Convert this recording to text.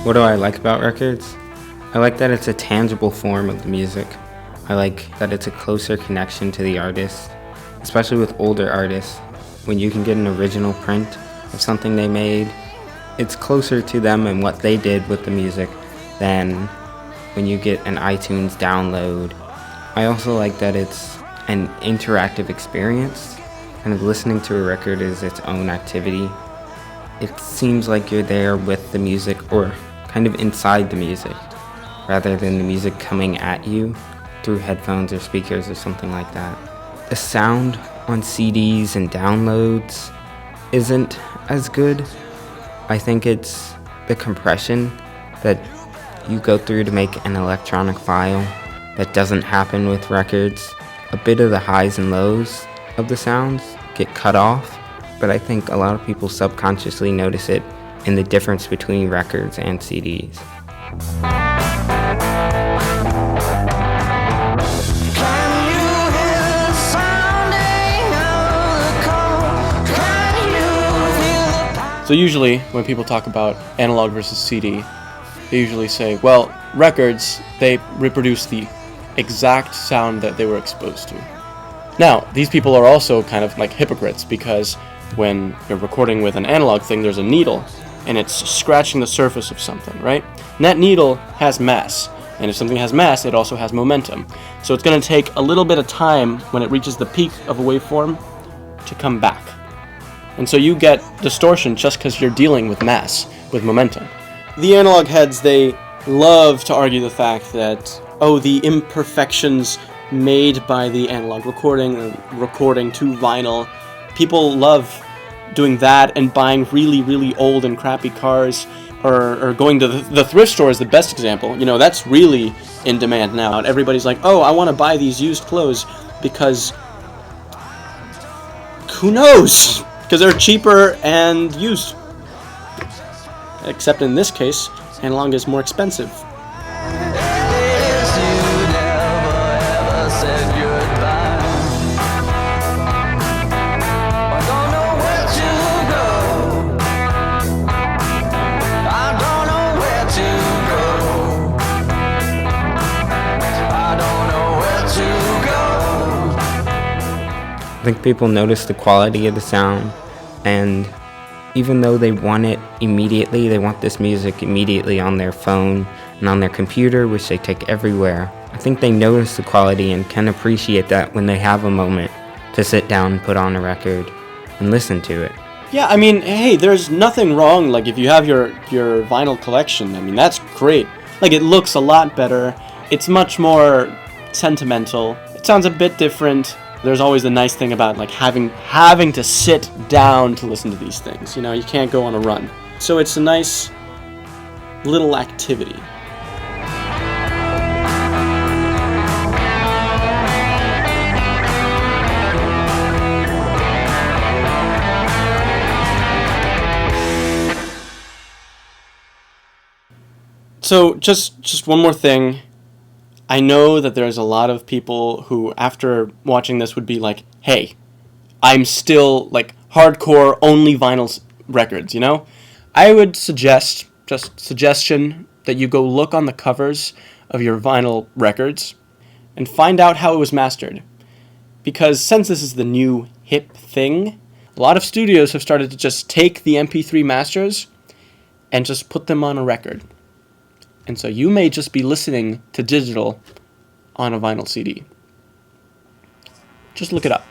What do I like about records? I like that it's a tangible form of the music. I like that it's a closer connection to the artist, especially with older artists. When you can get an original print of something they made, it's closer to them and what they did with the music than when you get an iTunes download. I also like that it's an interactive experience. Kind of listening to a record is its own activity. It seems like you're there with the music or kind of inside the music, rather than the music coming at you through headphones or speakers or something like that. The sound on CDs and downloads isn't as good. I think it's the compression that you go through to make an electronic file that doesn't happen with records. A bit of the highs and lows of the sounds get cut off, but I think a lot of people subconsciously notice it in the difference between records and CDs. So usually when people talk about analog versus CD, they usually say, well, records, they reproduce the exact sound that they were exposed to. Now, these people are also kind of like hypocrites, because when you're recording with an analog thing, there's a needle, and it's scratching the surface of something, right? And that needle has mass, and if something has mass, it also has momentum. So it's going to take a little bit of time when it reaches the peak of a waveform to come back. And so you get distortion just because you're dealing with mass, with momentum. The analog heads, they love to argue the fact that, the imperfections made by the analog recording to vinyl, people love doing that and buying really, really old and crappy cars, or going to the thrift store is the best example. You know, that's really in demand now. Everybody's like, I want to buy these used clothes because who knows? Because they're cheaper and used. Except in this case, analog is more expensive. I think people notice the quality of the sound, and even though they want it immediately, they want this music immediately on their phone and on their computer, which they take everywhere. I think they notice the quality and can appreciate that when they have a moment to sit down and put on a record and listen to it. Yeah, I mean, hey, there's nothing wrong, like, if you have your vinyl collection, I mean, that's great. Like, it looks a lot better, it's much more sentimental, it sounds a bit different. There's always the nice thing about, like, having to sit down to listen to these things. You know, you can't go on a run. So it's a nice little activity. So just one more thing. I know that there's a lot of people who, after watching this, would be like, hey, I'm still, like, hardcore only vinyl records, you know? I would suggestion, that you go look on the covers of your vinyl records and find out how it was mastered. Because since this is the new hip thing, a lot of studios have started to just take the MP3 masters and just put them on a record. And so you may just be listening to digital on a vinyl CD. Just look it up.